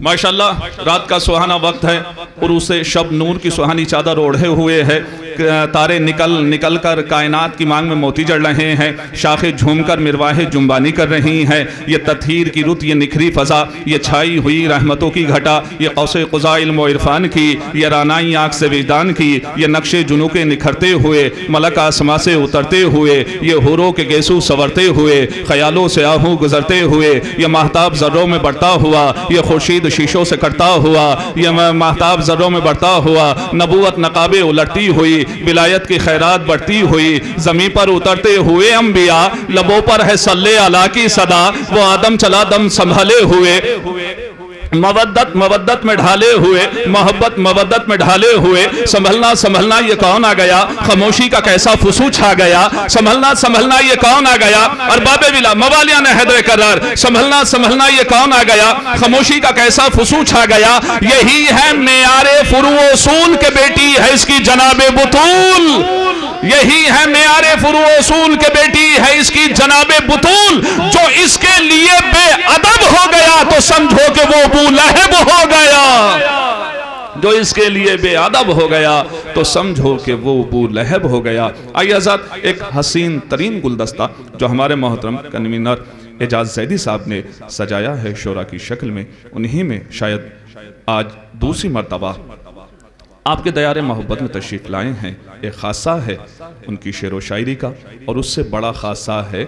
माशाल्लाह रात का सुहाना वक्त है और उसे शब नूर की सुहानी चादर ओढ़े हुए है। तारे निकल कर कायनात की मांग में मोती जड़ रहे हैं। शाखे झूमकर मिरवाहे जुम्बानी कर रही हैं। ये तत्हीर की रुत, ये निखरी फ़ज़ा, ये छाई हुई रहमतों की घटा, ये कौसे क़ुज़ा इल्म व इरफान की, ये रानाई आँख से विजदान की, ये नक्शे जुनू के निखरते हुए, मलक आसमां से उतरते हुए, ये हुरों के गेसू संवरते हुए, ख्यालों से आहू गुजरते हुए, ये महताब ज़र्रों में बढ़ता हुआ, ये खुर्शीद शीशों से कटता हुआ, ये महताब ज़र्रों में बढ़ता हुआ, नबूवत नकाबे उलटती हुई, विलायत की खैरात बढ़ती हुई, ज़मीं पर उतरते हुए अम्बिया, लबों पर है सल्ले अला की सदा, वो आदम चला दम संभाले हुए, मवद्दत में ढाले हुए, मोहब्बत मवद्दत में ढाले हुए, संभलना ये कौन आ गया, खामोशी का कैसा फुसू छा गया, संभलना ये कौन आ गया, अरबाबे विला मवालिया ने हैदर करार, संभलना ये कौन आ गया, खामोशी का कैसा फुसू छा गया, यही है मेयारे फुरूसूल के बेटी है इसकी जनाबे बुतूल, यही है मेयारे फुरूसूल के बेटी है इसकी जनाबे बुतूल, जो इसके लिए बेअदब हो गया तो समझो कि वो अबू लहब हो गया, जो इसके लिए बेअदब हो गया तो समझो कि वो अबू लहब हो गया। आइए आजाद एक हसीन तरीन गुलदस्ता जो हमारे मोहतरम कन्वीनर एजाज जैदी साहब ने सजाया है शोरा की शक्ल में, उन्हीं में शायद आज दूसरी मर्तबा आपके दयारे मोहब्बत में तशरीफ़ लाए हैं। एक खासा है उनकी शेर व शायरी का और उससे बड़ा खासा है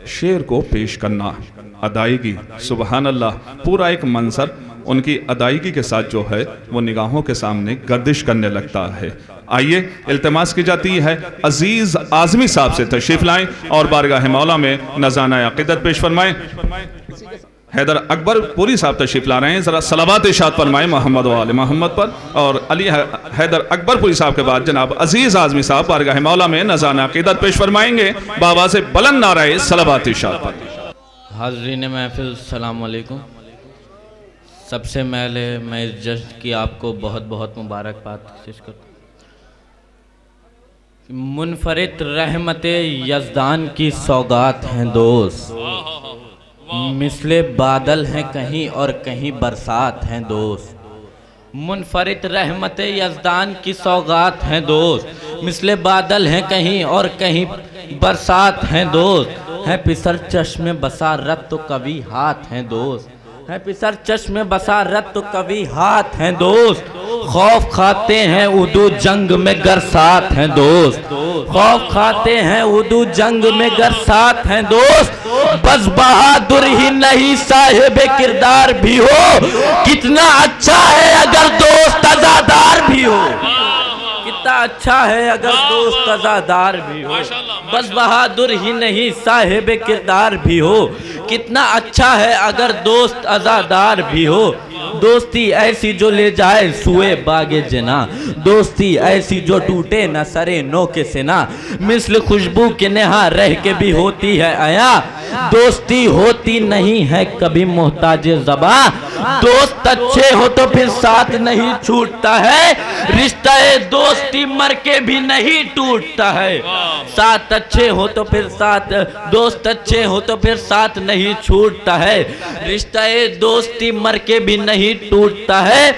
शेर को पेश करना, अदायगी। सुबहान अल्लाह, पूरा एक मंजर उनकी अदायगी के साथ जो है वो निगाहों के सामने गर्दिश करने लगता है। आइए इल्तिमास की जाती है अजीज़ आज़मी साहब से तशरीफ़ लाएं और बारगाह मौला में नज़ाना अक़ीदत पेश फरमाएं। हैदर अकबर पूरी साहब तशरीफ़ ला रहे हैं, ज़रा सलावत इरशाद फरमाएं मोहम्मद व आले मोहम्मद पर। और अली हैदर अकबर पूरी साहब के बाद जनाब अजीज़ आज़मी साहब बारगाह मौला में नज़ाना अक़ीदत पेश फरमाएंगे बाबा से बुलंद नाराए सलावत इरशाद पर। हाज़रीन महफ़िल सलाम अलैकुम। सबसे पहले मैं इस जश्न की आपको बहुत बहुत मुबारकबाद पेश करता हूँ। मुनफरिद रहमते यज़दान की सौगात हैं दोस्त, मिसले बादल हैं कहीं और कहीं बरसात हैं दोस्त। मुनफरिद रहमते यज़दान की सौगात हैं दोस्त, मिसले बादल हैं कहीं और कहीं बरसात हैं दोस्त। है पिसर चश्मे बसारत तो कभी हाथ हैं दोस्त, है पिसर चश्मे बसारत तो कभी हाथ हैं दोस्त। खौफ खाते हैं उदू जंग में गर साथ हैं दोस्त, खौफ खाते हैं उदू जंग में गर साथ हैं दोस्त। बस बहादुर ही नहीं साहिब किरदार भी हो, कितना अच्छा है अगर दोस्त अज़ादार भी हो, कितना अच्छा है अगर दोस्त अज़ादार भी हो। बस बहादुर ही नहीं साहिब किरदार भी हो, कितना अच्छा है अगर दोस्त अज़ादार भी हो। दोस्ती ऐसी जो ले जाए सुए बागे जना, दोस्ती ऐसी जो टूटे न सरे नो के सिना, मिसल खुशबू के नेहा रह के भी होती है आया। दोस्ती होती नहीं है कभी मोहताज ज़बा, दोस्त अच्छे हो तो फिर साथ नहीं छूटता है, रिश्ता दोस्ती मर के भी नहीं टूटता है। साथ अच्छे हो तो फिर साथ, दोस्त अच्छे हो तो फिर साथ नहीं छूटता है, रिश्ता दोस्ती मर के भी नहीं टूटता है।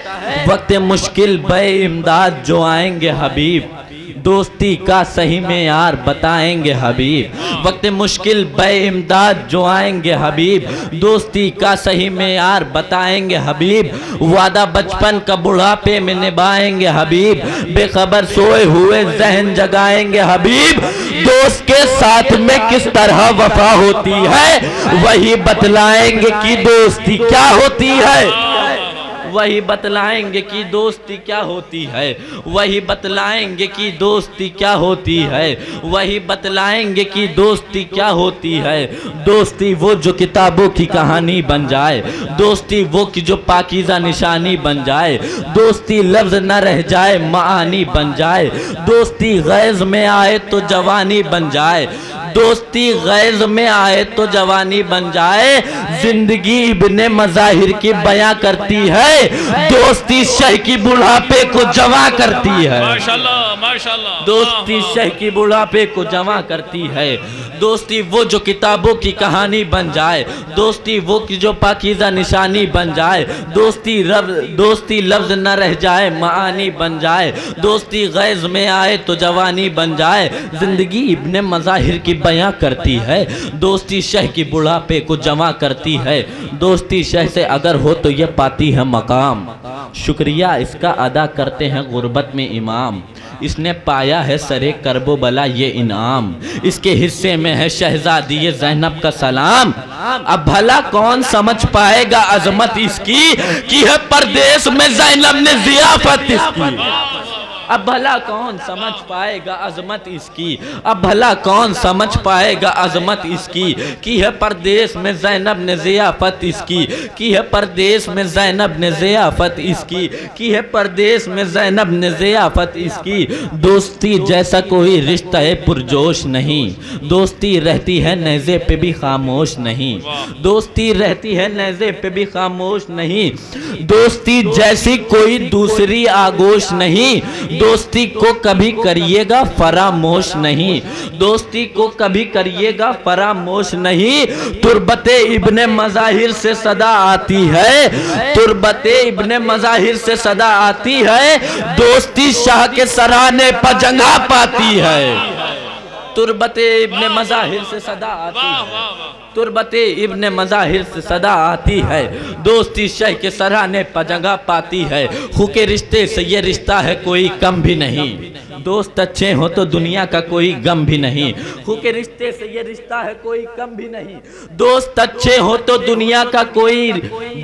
वक्त मुश्किल बे इमदाद जो आएंगे हबीब, दोस्ती का सही में यार बताएंगे हबीब। वक्त मुश्किल बे इमदाद जो आएंगे हबीब, दोस्ती का सही में यार बताएंगे हबीब। वादा बचपन का बुढ़ापे में निभाएंगे हबीब, बेखबर सोए हुए जहन जगाएंगे हबीब। दोस्त के साथ में किस तरह वफा होती है वही बतलाएंगे कि दोस्ती क्या होती है, वही बतलाएंगे कि दोस्ती क्या होती है, वही बतलाएंगे कि दोस्ती क्या होती है, वही बतलाएंगे कि दोस्ती क्या होती है। दोस्ती वो जो किताबों की कहानी बन जाए, दोस्ती वो की जो पाकीज़ा निशानी बन जाए, दोस्ती लफ्ज़ न रह जाए मानी बन जाए, दोस्ती गैज़ में आए तो जवानी बन जाए, दोस्ती गैज़ में आए तो जवानी बन जाए। जिंदगी इब्ने मज़ाहिर की बयां करती है, दोस्ती शह की बुढ़ापे को जमा करती है। माशाल्लाह माशाल्लाह, दोस्ती शह की बुढ़ापे को जमा करती है। दोस्ती वो जो किताबों की कहानी बन जाए, दोस्ती वो की जो पाकीज़ा निशानी बन जाए, दोस्ती लफ्ज़ न रह जाए मानी बन जाए, दोस्ती गैज़ में आए तो जवानी बन जाए। ज़िंदगी इब्ने मज़ाहिर की बयां करती है, दोस्ती शह की बुढ़ापे को जमा करती है, दोस्ती शह से अगर हो तो ये पाती है मकाम। शुक्रिया इसका अदा करते हैं गुर्बत में इमाम, इसने पाया है सरे करबो बला ये इनाम, इसके हिस्से में है शहजादी ज़ैनब का सलाम। अब भला कौन समझ पाएगा अजमत इसकी कि है परदेश में ज़ैनब ने ज़ियाफत इसकी। अब भला कौन समझ पाएगा अजमत इसकी, अब भला कौन समझ पाएगा अजमत इसकी कि है परदेश में ज़ैनब ने ज़ियाफत इसकी, कि है परदेश में ज़ैनब ने ज़ियाफत इसकी, कि है परदेश में ज़ैनब ने ज़ियाफत इसकी। दोस्ती जैसा कोई रिश्ता है पुरजोश नहीं, दोस्ती रहती है नेज़े पे भी खामोश नहीं, दोस्ती रहती है नेज़े पे भी खामोश नहीं, दोस्ती जैसी कोई दूसरी आगोश नहीं, दोस्ती को कभी करिएगा फरामोश नहीं, दोस्ती को कभी करिएगा फरामोश नहीं। तुर्बते इब्ने मज़ाहिर से सदा आती है, तुर्बते इब्ने मज़ाहिर से सदा आती है, दोस्ती शाह के सराहने पर जगह पाती है। तुर्बते इब्ने मज़ाहिर से सदा आती है, तुर्बते इब्ने मज़ाहिर से सदा आती है, दोस्ती शह के सराहने पर जगह पाती है। हुके रिश्ते से ये रिश्ता है कोई कम भी नहीं, दोस्त अच्छे हो तो दुनिया का कोई गम भी नहीं। हुके रिश्ते से ये रिश्ता है कोई कम भी नहीं, दोस्त अच्छे हो तो दुनिया का कोई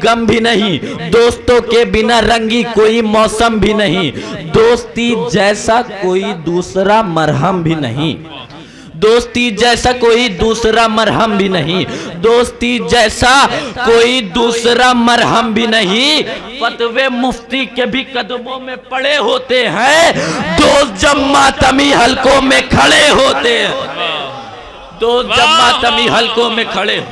गम भी नहीं, दोस्तों के बिना रंगी कोई मौसम भी नहीं, दोस्ती जैसा कोई दूसरा मरहम भी नहीं, दोस्ती जैसा कोई दूसरा मरहम भी नहीं, दोस्ती जैसा कोई दूसरा मरहम भी नहीं। फतवे मुफ्ती के भी कदमों में पड़े होते हैं, दोस्त जब मातमी हलकों में खड़े होते हैं, दोस्त जब मातमी हलकों में खड़े,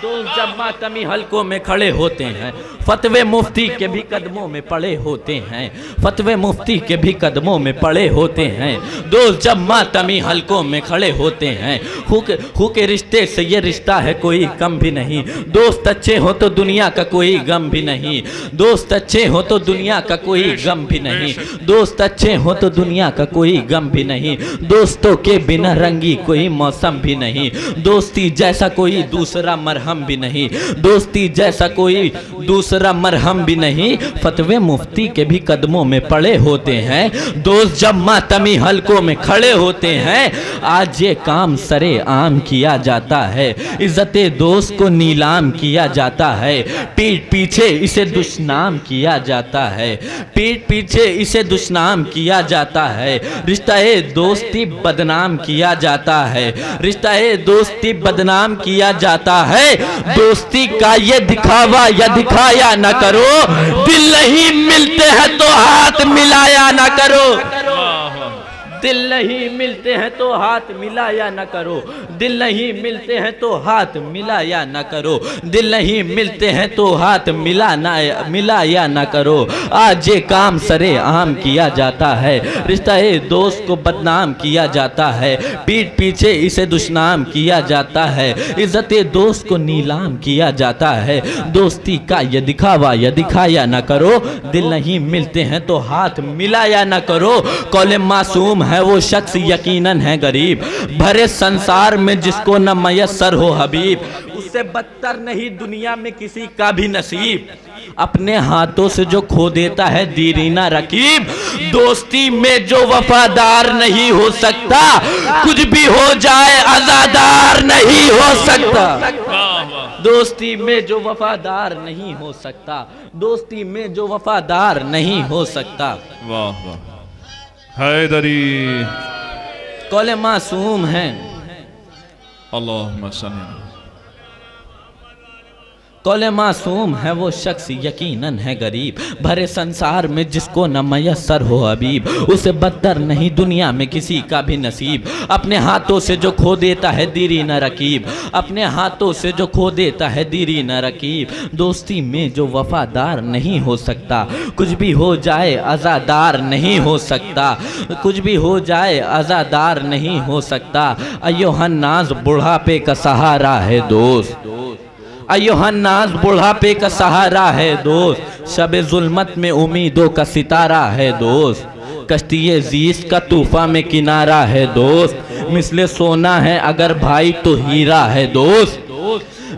दोस्त जब मातमी हलकों में खड़े होते हैं, फतवे मुफ्ती के भी कदमों में पड़े होते हैं, फतवे मुफ्ती के भी कदमों में पड़े होते हैं, दोस्त जब मातमी हलकों में खड़े होते हैं। हुके रिश्ते से ये रिश्ता है कोई कम भी नहीं, दोस्त अच्छे हो तो दुनिया का कोई गम भी नहीं, दोस्त अच्छे हो तो दुनिया का कोई गम भी नहीं, दोस्त अच्छे हो तो दुनिया का कोई गम भी नहीं, दोस्तों के बिना रंगी कोई मौसम भी नहीं, दोस्ती जैसा कोई दूसरा मरहम भी नहीं, दोस्ती जैसा कोई दूसरा मरहम भी नहीं। फतवे मुफ्ती के भी कदमों में पड़े होते हैं, दोस्त जब मातमी हलकों में खड़े होते हैं। आज ये काम सरे आम किया जाता है, इज्जते दोस्त को नीलाम किया जाता है, पीठ पीछे इसे दुश्नाम किया जाता है, पीठ पीछे इसे दुश्नाम किया जाता है, रिश्ता दोस्ती बदनाम किया जाता है, रिश्ता दोस्ती बदनाम किया जाता है। दोस्ती का ये दिखावा या दिखाया ना करो, दिल नहीं मिलते हैं तो हाथ मिलाया ना करो, दिल नहीं मिलते हैं तो हाथ मिलाया न करो, दिल नहीं मिलते हैं तो हाथ मिलाया न करो, दिल नहीं मिलते हैं तो हाथ मिलाया न करो। आज ये काम सरे आम किया जाता है, रिश्ता दोस्त को बदनाम किया जाता है, पीठ पीछे इसे दुश्नाम किया जाता है, इज्जत दोस्त को नीलाम किया जाता है। दोस्ती का ये दिखावा या दिखाया न करो, दिल नहीं मिलते हैं तो हाथ मिलाया न करो। कौले मासूम है वो शख्स यकीनन है गरीब, भरे संसार में जिसको न मयस्सर हो हबीब, उससे बदतर नहीं दुनिया में किसी का भी नसीब, अपने हाथों से जो खो देता है दीरीना रकीब। दोस्ती में जो वफादार नहीं हो सकता, कुछ भी हो जाए आजादार नहीं हो सकता। दोस्ती में जो वफादार नहीं हो सकता, दोस्ती में जो वफादार नहीं हो सकता। वाह वाह हैदरी कौले मासूम हैं। अल्लाहुम्मा सल्ली कौले मासूम है वो शख्स यकीनन है गरीब, भरे संसार में जिसको न मयसर हो हबीब, उसे बदतर नहीं दुनिया में किसी का भी नसीब। अपने हाथों से जो खो देता है दीरी न रकीब, अपने हाथों से जो खो देता है दीरी न रकीब। दोस्ती में जो वफादार नहीं हो सकता, कुछ भी हो जाए आज़ादार नहीं हो सकता, कुछ भी हो जाए आज़ादार नहीं हो सकता। अय्युहन्नास बुढ़ापे का सहारा है दोस्त, अय्युहन्नास बुढ़ापे का सहारा है दोस्त। शबे जुल्मत में उम्मीदों का सितारा है दोस्त, कश्ती ज़ीस्त का तूफा में किनारा है दोस्त। मिसले सोना है अगर भाई तो हीरा है दोस्त,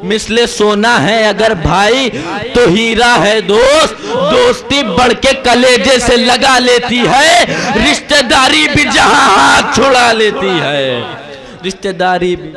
मिसले सोना है अगर भाई तो हीरा है दोस्त। दोस्ती बढ़ के कलेजे से लगा लेती है, रिश्तेदारी भी जहां हाथ छुड़ा लेती है, रिश्तेदारी भी